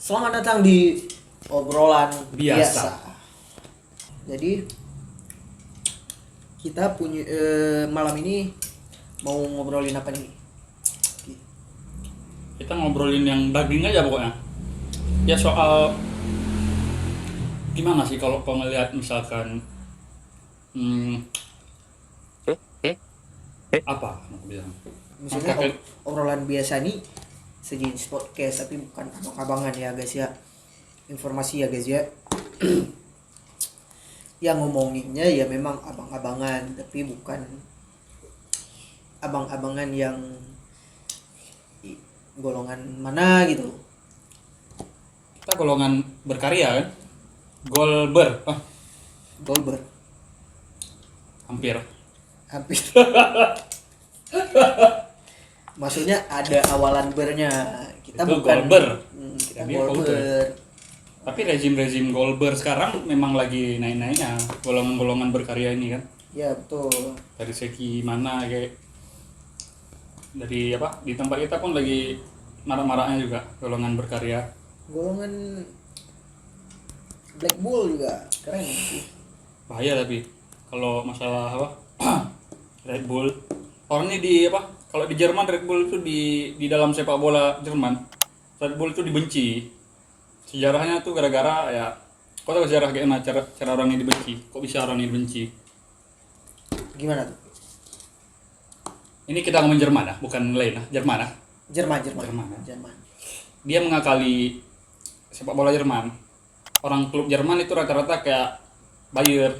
Selamat datang di obrolan biasa. Biasa. Jadi kita punya malam ini mau ngobrolin apa nih? Kita ngobrolin yang daging aja pokoknya. Ya soal gimana sih kalau kau ngelihat misalkan apa aku bilang? Misalnya Angkat- obrolan biasa nih sejenis podcast tapi bukan abang-abangan ya guys ya. Informasi ya guys ya. Yang ngomonginnya ya memang abang-abangan tapi bukan abang-abangan yang golongan mana gitu. Kita golongan berkarya kan? Golber, Goldberg hampir. hampir. Maksudnya ada awalan bernya. Kita Itu bukan Goldberg. kita Jadi Goldberg. Tapi rezim Golber sekarang memang lagi naik-naiknya golongan-golongan berkarya ini kan. Ya betul. Dari segi mana kayak dari apa di tempat kita pun lagi marak-maraknya juga golongan berkarya. Golongan Black Bull juga keren sih. Bahaya tapi kalau masalah apa Red Bull orang ini di apa kalau di Jerman Red Bull itu di dalam sepak bola Jerman Red Bull itu dibenci sejarahnya tuh gara-gara ya kau tahu sejarah gimana cara orang ini dibenci, kok bisa orang ini dibenci? Gimana tuh? Ini kita ngomong Jerman ya, bukan lain ya, Jerman ya. Jerman. Jerman. Dia mengakali sepak bola Jerman. Orang klub Jerman itu rata-rata kayak Bayer,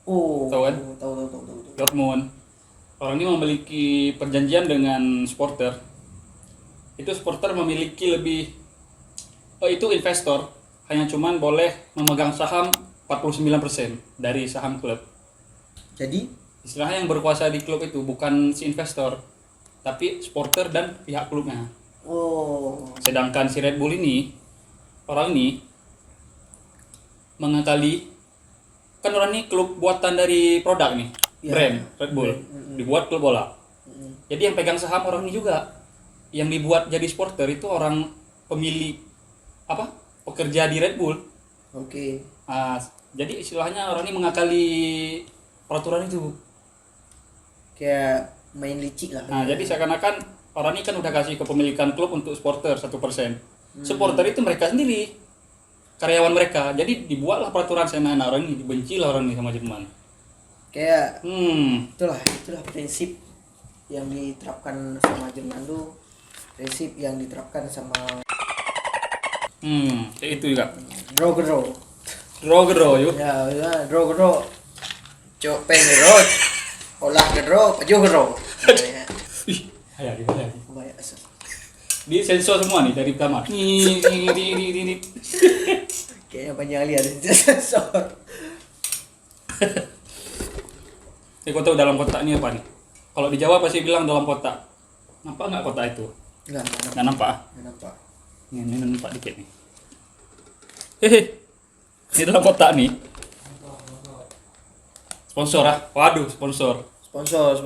Oh, Tahu kan? tahu. Dortmund. Orang ini memiliki perjanjian dengan supporter. Itu supporter memiliki lebih itu investor hanya cuman boleh memegang saham 49% dari saham klub. Jadi Istilahnya yang berkuasa di klub itu bukan si investor, tapi supporter dan pihak klubnya. Sedangkan si Red Bull ini, orang ini mengakali kan orang ini klub buatan dari produk nih, Ya. brand Red Bull, dibuat klub bola. Jadi yang pegang saham orang ini juga, yang dibuat jadi supporter itu orang pemilik apa pekerja di Red Bull. Oke. Jadi istilahnya orang ini mengakali peraturan itu. Kayak main licik lah. Jadi seakan-akan orang ini kan udah kasih kepemilikan klub untuk supporter 1%. Supporter itu mereka sendiri, karyawan mereka. Jadi dibuatlah peraturan sama orang ini, dibenci lah orang ini sama Jerman. Kayak itulah prinsip yang diterapkan sama Jerman tuh, prinsip yang diterapkan sama Kayak itu juga. Draw Draw yuk. ya draw cok pengen olah gedro paju gedro ya. Ih, hayati. Banyak asal. Di sensor semua nih dari kamar. Nih. Kayaknya banyak lihat sensor. Kau tahu dalam kotak ini apa nih? Kalau di Jawa pasti bilang dalam kotak. Nampak nggak kotak itu? Nggak nampak. Ini nampak dikit nih. Hehe. Ini dalam kotak nih. Sponsor ah. Waduh, sponsor. Sponsor.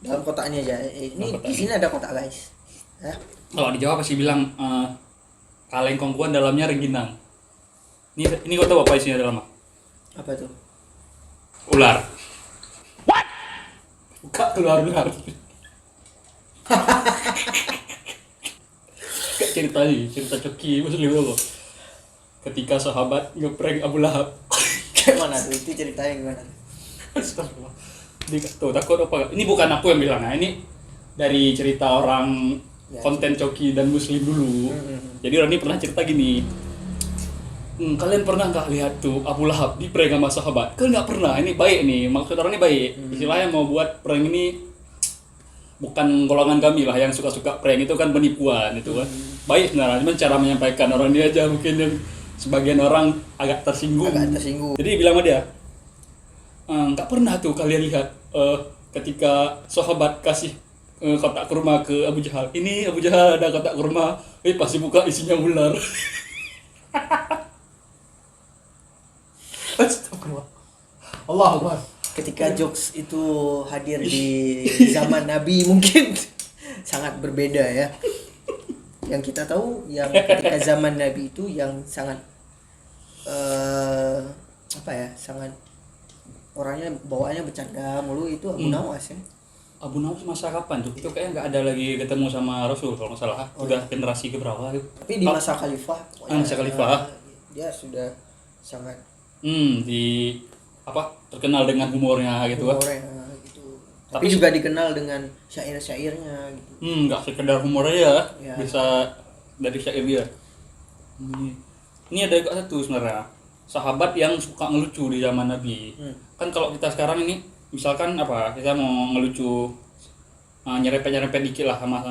Dalam kotaknya aja. Ini Dalam kotak di sini ada kotak guys. Ya. Kalau di Jawa pasti bilang kaleng kongkuan dalamnya rengginang. Ini kau tahu apa isinya dalamnya? Apa tuh? Ular. What? Buka keluar ular. cerita Coki Muslim dulu. Ketika sahabat ngeprank Abu Lahab. Kayak mana tuh? Itu ceritanya gimana? Astagfirullah. Tuh takut apa? Ini bukan aku yang bilang, ini dari cerita orang Ya, konten Coki dan Muslim dulu. Jadi orang ini pernah cerita gini. Kalian pernah nggak lihat tuh Abu Lahab di prank sama sahabat? Kalian nggak pernah. Ini baik nih, maksud orang ini baik. Istilahnya mau buat prank ini bukan golongan kami lah yang suka-suka prank, itu kan penipuan itu kan. Baik sebenarnya, cuma cara menyampaikan orang ini aja mungkin yang sebagian orang agak tersinggung. Jadi bilang sama dia, nggak pernah tuh kalian lihat ketika sahabat kasih kotak kurma ke Abu Jahal. Ini Abu Jahal ada kotak kurma, pasti buka isinya ular. Astagfirullah. Allah Akbar. Ketika jokes itu hadir di zaman Nabi mungkin sangat berbeda ya. yang kita tahu yang ketika zaman Nabi itu yang sangat sangat orangnya bawaannya bercanda mulu itu Abu Nawas ya. Abu Nawas masa kapan tuh? Itu kayaknya nggak ada lagi ketemu sama Rasul kalau nggak salah. Udah generasi keberapa gitu. Tapi di masa khalifah. Masa khalifah. Dia sudah sangat di terkenal dengan humornya gitu kan. Gitu. Tapi juga dikenal dengan syair-syairnya gitu. Nggak sekedar humor aja, Ya. bisa dari syair dia. Ini ada juga satu sebenarnya, sahabat yang suka ngelucu di zaman Nabi. Kan kalau kita sekarang ini, misalkan kita mau ngelucu, nyerempet dikit lah sama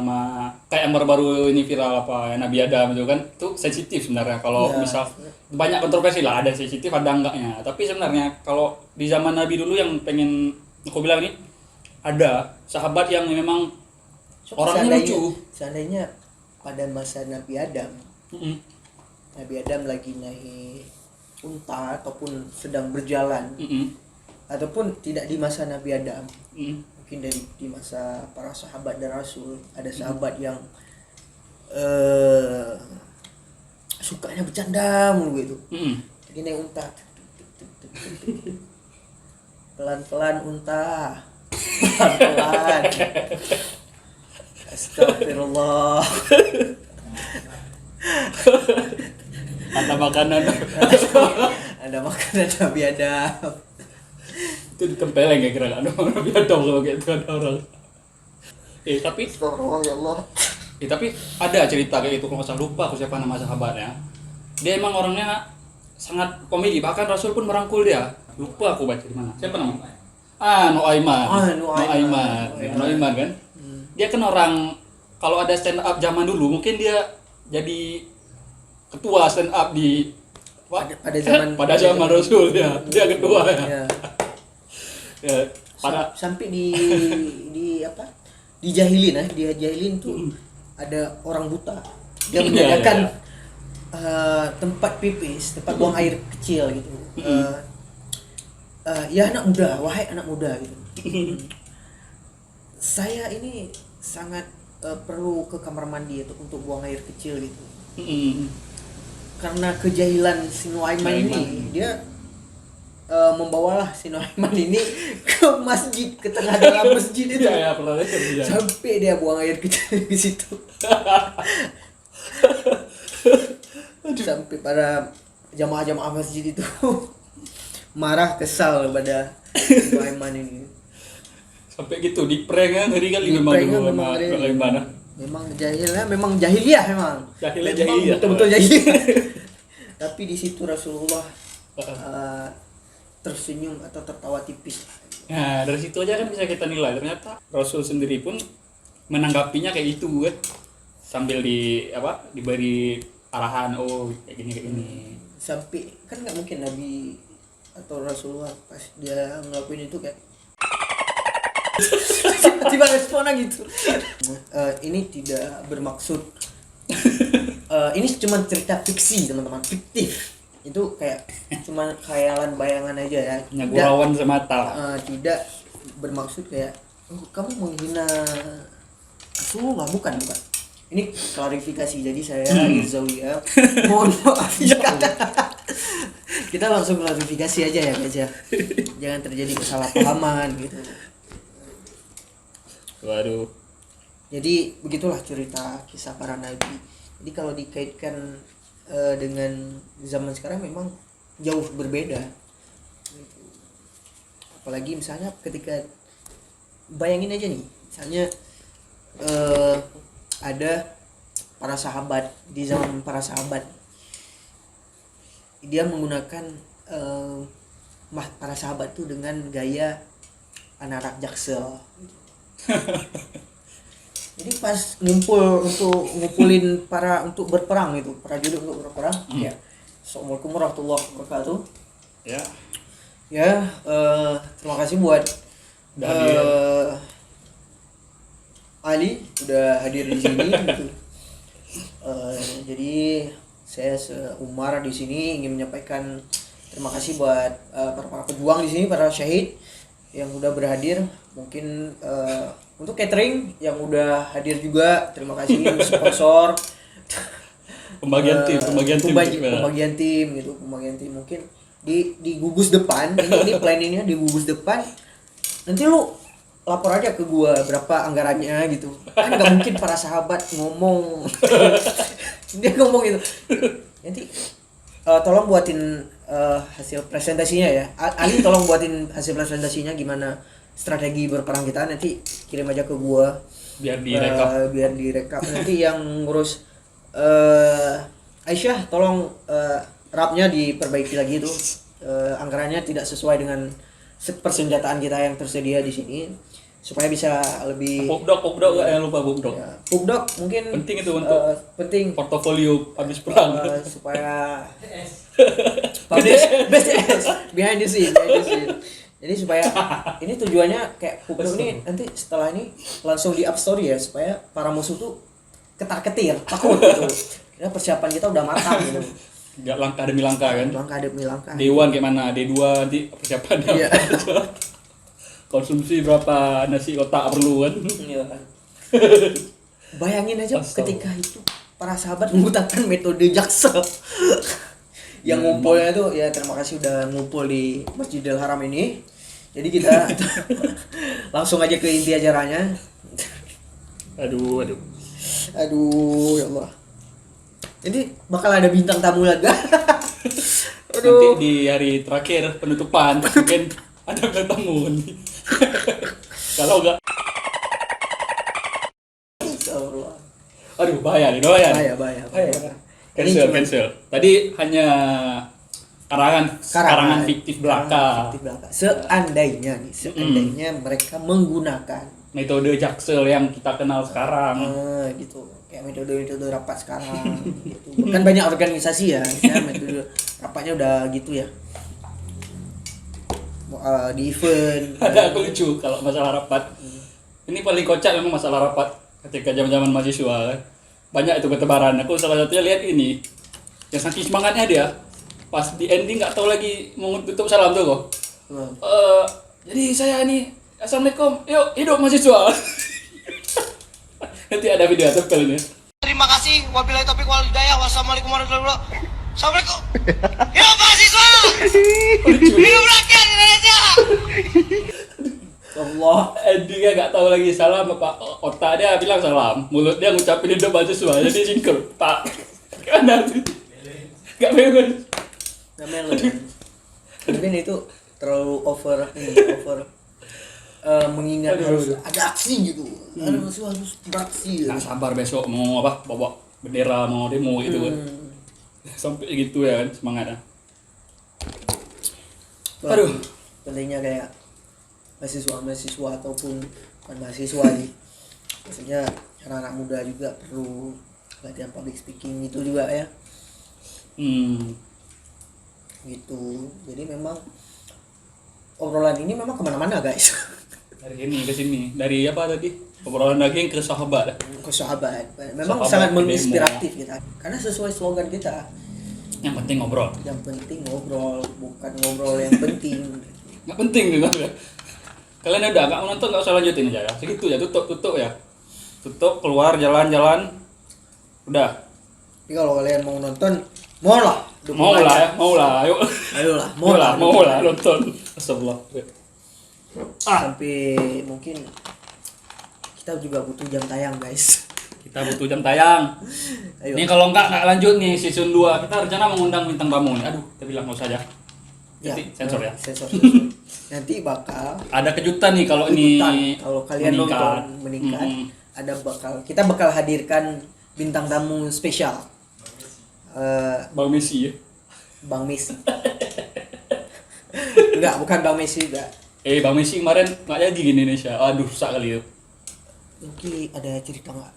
kayak yang baru-baru ini viral Nabi Adam itu kan, itu sensitif sebenarnya. Kalau misal banyak kontroversi lah, ada sensitif ada enggaknya. Tapi sebenarnya kalau di zaman Nabi dulu yang pengen aku bilang ini, ada sahabat yang memang orangnya lucu. Seandainya pada masa Nabi Adam, Nabi Adam lagi naik unta ataupun sedang berjalan, ataupun tidak di masa Nabi Adam, mungkin di masa para sahabat dan Rasul, ada sahabat yang sukanya bercanda mulu gitu. Jadi naik unta, pelan-pelan unta, pelan-pelan. Astagfirullah. Ada makanan. Ada makanan Nabi Adam. Itu ditempeleng ya kira ada Nabi Adam kalau kayak itu ada orang. Tapi Astagfirullah ya Allah. tapi ada cerita kayak itu, kalau nggak salah lupa aku siapa nama sahabatnya. Dia emang orangnya sangat komedi, bahkan Rasul pun merangkul dia. Lupa aku baca di mana. Siapa namanya? Nuaiman kan. Dia kan orang, kalau ada stand up zaman dulu mungkin dia jadi ketua stand up di pada zaman Rasul ya. Dia ketua ya. Ya, sampai di jahilin dia jahilin tuh ada orang buta. Dia menyediakan tempat pipis, tempat buang air kecil gitu. Ya anak muda, wahai anak muda gitu. Saya ini sangat perlu ke kamar mandi untuk buang air kecil gitu. Karena kejahilan si Nuaiman ini, dia membawalah si Nuaiman ini ke masjid, ke tengah dalam masjid itu. Ya, pernah lihat dia. Sampai dia buang air kecil di situ. Sampai para jamaah-jamaah masjid itu marah, kesal pada Nuaiman ini. Sampai gitu di prank kan, ngeri kali memang dulu sama Nuaiman. Memang jahiliyah memang. Jahiliyah. Betul-betul jahiliyah. Tapi di situ Rasulullah tersenyum atau tertawa tipis. Nah, dari situ aja kan bisa kita nilai ternyata Rasul sendiri pun menanggapinya kayak itu kan. Sambil diberi arahan, kayak gini. Sampai kan nggak mungkin Nabi atau Rasulullah pas dia ngelakuin itu kayak tiba-tiba responnya gitu. Ini tidak bermaksud ini cuma cerita fiksi teman-teman, fiktif. Itu kayak cuma khayalan bayangan aja ya. Gurauan semata. Tidak bermaksud kayak kamu menghina Rasulullah, bukan. Ini klarifikasi, jadi saya Irzawiyah mohon maaf ya. Kita langsung klarifikasi aja ya guys ya. Jangan terjadi kesalahpahaman gitu. Waduh. Jadi begitulah cerita kisah para nabi. Jadi kalau dikaitkan dengan zaman sekarang memang jauh berbeda. Apalagi misalnya ketika bayangin aja nih, misalnya ada para sahabat, di zaman para sahabat dia menggunakan para sahabat tuh dengan gaya anak Jaksel. Jadi pas ngumpulin untuk berperang itu, prajurit untuk berperang. Ya. Assalamualaikum warahmatullahi wabarakatuh. Ya. Ya, terima kasih buat Ali udah hadir di sini gitu. Jadi saya Umar di sini ingin menyampaikan terima kasih buat para pejuang di sini, para syahid yang udah berhadir. Mungkin untuk catering yang udah hadir juga, terima kasih. Sponsor Pembagian tim pembagian tim gitu, pembagian tim mungkin di gugus depan, ini planningnya di gugus depan. Nanti lu lapor aja ke gua berapa anggarannya gitu. Kan nggak mungkin para sahabat ngomong. Dia ngomong gitu. Nanti tolong buatin hasil presentasinya ya. Ali tolong buatin hasil presentasinya gimana strategi berperang kita, nanti kirim aja ke gua biar direkap. Nanti yang ngurus Aisyah tolong rapnya diperbaiki lagi tuh. Anggarannya tidak sesuai dengan persenjataan kita yang tersedia di sini supaya bisa lebih. Pupdok ya, lupa pupdok. Ya, pupdok mungkin penting itu untuk penting portofolio habis perang. Supaya BTS behind the scene. Jadi supaya ini tujuannya kayak pupdok ini nanti setelah ini langsung di up story ya, supaya para musuh tuh ketar-ketir takut gitu. Karena persiapan kita udah matang gitu. Gak langkah demi langkah kan? Langkah demi langkah. D1 kayak mana? D2 nanti persiapannya. Iya. Konsumsi berapa nasi kotak perlu kan? Iya. Bayangin aja ketika itu para sahabat menggunakan metode Jaksel. Yang ngumpulnya tuh ya, terima kasih udah ngumpul di Masjidil Haram ini. Jadi kita langsung aja ke inti acaranya. Aduh. Ya Allah. Jadi bakal ada bintang tamu lagi. Nanti di hari terakhir penutupan mungkin ada bintang tamu nih. Kalau enggak, aduh bahaya. Cancel. Tadi hanya karangan fiktif belaka. Seandainya mereka menggunakan metode Jaksel yang kita kenal sekarang. Gitu. Kayak metode rapat sekarang gitu. Kan banyak organisasi ya metode rapatnya udah gitu ya. Di event ada aku lucu kalau masalah rapat. Ini paling kocak memang masalah rapat ketika zaman-zaman mahasiswa. Banyak itu bertebaran. Aku salah satunya lihat ini. Yang saking semangatnya dia, pas di ending nggak tahu lagi mau tutup salam tuh kok. Jadi saya nih, assalamualaikum, yuk hidup mahasiswa. Nanti ada video tempel ini. Terima kasih. Wabillahi taufiq wal hidayah. Wassalamualaikum warahmatullahi wabarakatuh. Assalamualaikum. Hidup mahasiswa. Hidup rakyat Indonesia. Allah. Endingnya nggak tahu lagi salam apa, otak dia bilang salam, mulut dia ngucapin hidup mahasiswa, jadi singkir pak. Karena nggak melon. Mungkin itu terlalu over mengingat harus ada aksi gitu. Harus beraksi. Nggak sabar besok mau apa, bawa bendera, mau demo gitu kan. Sampai gitu ya kan semangatnya. Aduh. Pentingnya kayak mahasiswa ataupun bukan mahasiswa nih. Maksudnya anak-anak muda juga perlu latihan public speaking itu juga ya. Gitu. Jadi memang obrolan ini memang kemana-mana guys. Dari sini ke sini, dari apa tadi? Obrolan daging ke sahabat. Memang sahabat sangat menginspiratif kita. Karena sesuai slogan kita. Yang penting ngobrol. Yang penting ngobrol, bukan ngobrol yang penting. Nggak penting gitu ya. Kalian udah nggak nonton, nggak usah lanjutin aja ya. Segitu ya, tutup ya. Tutup, keluar jalan-jalan. Udah. Tapi kalau kalian mau nonton, mau lah, ayo. Ayolah, mau lah nonton. Astagfirullah. Sampai mungkin kita juga butuh jam tayang guys. Kita butuh jam tayang. Ayo. Ini kalau nggak lanjut nih season 2, kita rencana mengundang bintang tamu nih. Aduh, kita bilang nggak usah aja. Nanti sensor ya. Sensor. Nanti bakal ada kejutan nih kalau ini kalau kalian nonton meningkat. Kita bakal hadirkan bintang tamu spesial. Bang Messi ya. Bang Messi. Enggak, bukan Bang Messi juga. Bang Messi kemarin nggak jadi di Indonesia. Aduh, rusak kali itu. Mungkin ada cerita nggak?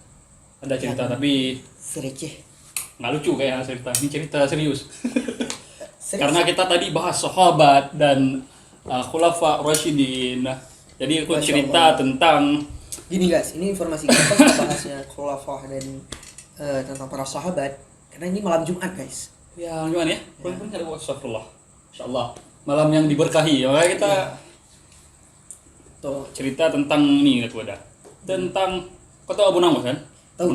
Ada cerita tapi receh. Nggak lucu kayak cerita. Ini cerita serius. Karena kita tadi bahas sahabat dan khulafa Rasyidin. Jadi aku cerita tentang gini guys, ini informasi kita bahasnya khulafa dan tentang para sahabat. Karena ini malam Jumat guys. Ya gimana ya? Pun ada astagfirullah. Insyaallah malam yang diberkahi. Makanya kita cerita tentang ini aku ada. Tentang kau tahu Abu Nawas kan? Tahu.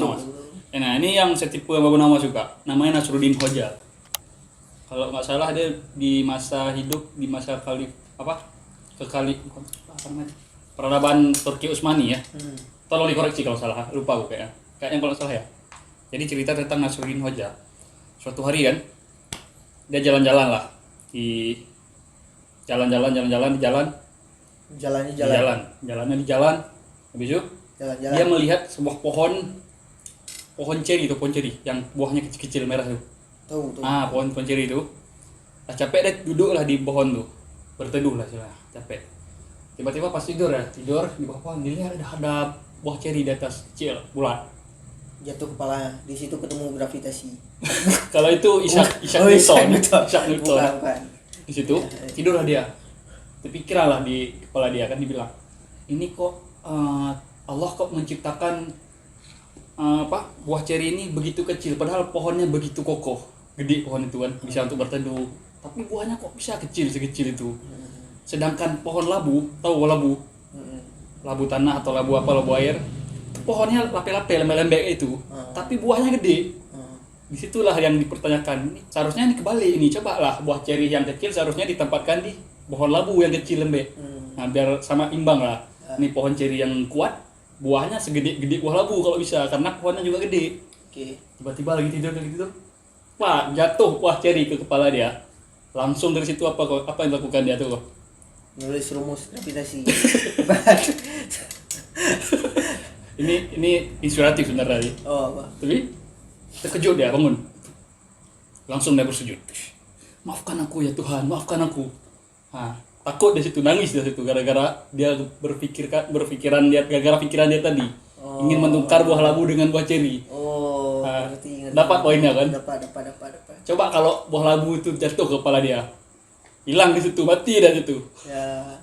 Nah ini yang setipe yang Babu Nama suka, namanya Nasruddin Hoja. Kalau nggak salah dia di masa hidup di masa peradaban Turki Utsmani ya. Tolong dikoreksi kalau salah, lupa gue kayaknya kalau salah ya. Jadi cerita tentang Nasruddin Hoja. Suatu hari kan dia jalan-jalan lah di jalannya di jalan. Habis itu Jalan-jalan. dia melihat sebuah pohon ceri yang buahnya kecil-kecil merah tuh. Tahu. Pohon ceri itu. Lah capek deh duduk lah di pohon tuh. Berteduh lah sih capek. Tiba-tiba pas tidur di bawah pohon dilihat ada buah ceri di atas kecil bulat. Jatuh kepala, di situ ketemu gravitasi. Kalau itu Isaac Newton. Bukan. Di situ tidurlah dia. Terpikirlah lah di kepala dia kan dibilang, ini kok Allah kok menciptakan buah ceri ini begitu kecil padahal pohonnya begitu kokoh. Gede pohon itu kan bisa untuk berteduh. Tapi buahnya kok bisa kecil sekecil itu. Sedangkan pohon labu, tahu labu? Labu tanah atau labu air. Pohonnya lape-lape lembek itu. Tapi buahnya gede. Disitulah yang dipertanyakan. Seharusnya ini kebalik ini. Cobalah buah ceri yang kecil seharusnya ditempatkan di pohon labu yang kecil lembek. Nah, biar sama imbang lah. Ini pohon ceri yang kuat, buahnya segede-gede buah labu kalau bisa karena pohonnya juga gede. Oke. Tiba-tiba lagi tidur. Wah, jatuh buah ceri ke kepala dia. Langsung dari situ apa yang dilakukan dia tuh? Nulis rumus gravitasi. Ini inspiratif sebenarnya nih. Oh, apa? Tapi terkejut dia bangun. Langsung dia bersujud. Maafkan aku ya Tuhan, maafkan aku. Takut di situ, nangis di situ gara-gara dia gara-gara pikiran dia tadi. Ingin menukar buah labu dengan buah ceri. Oh, ngerti. Dapat poinnya kan? Dapat. Coba kalau buah labu itu jatuh ke kepala dia. Hilang di situ, mati dah situ. Ya.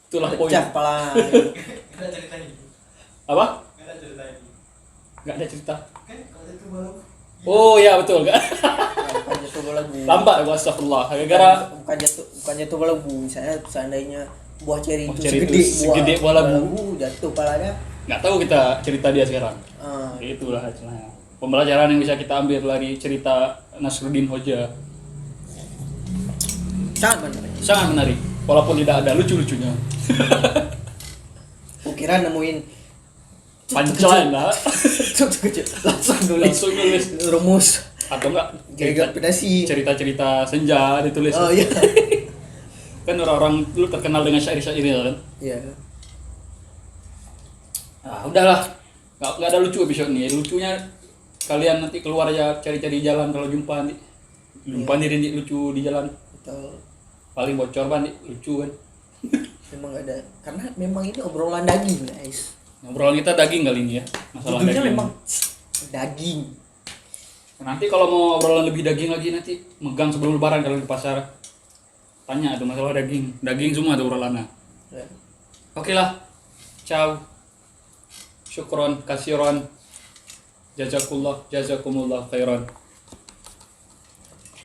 Itulah poin. Pecah kepala. Apa? Enggak ada cerita. Oh ya betul kan? Bukan jatuh bola bu. Lambat gua astagfirullah. Gara-gara bukan jatuh bola bu. Misalnya seandainya buah ceri buah itu ceri itu segede buah labu. jatuh kepalanya. Enggak tahu kita cerita dia sekarang. Itulah celahnya. Pembelajaran yang bisa kita ambil dari cerita Nasruddin Hoja. Sangat menarik. Walaupun tidak ada lucu-lucunya. Kukira nemuin Punchline lah. langsung nulis rumus Atau enggak gravitasi. cerita-cerita senja ditulis. Oh iya. Kan orang-orang dulu terkenal dengan syair-syairnya kan. Iya. Udahlah. Enggak ada lucu episode ini. Lucunya kalian nanti keluar ya cari-cari jalan kalau jumpa nih. Jumpa nih lucu di jalan. Betul. Paling bocor banget lucu kan. Memang ada karena memang ini obrolan daging guys. Obrolan kita daging kali ini ya. Masalah Judulnya daging. memang daging. Nanti kalau mau obrolan lebih daging lagi nanti megang sebelum lebaran kalau di pasar. Tanya tuh masalah daging. Daging semua tuh obrolannya. Ya. Oke lah. Ciao. Syukron, kasiron. Jazakumullah khairan.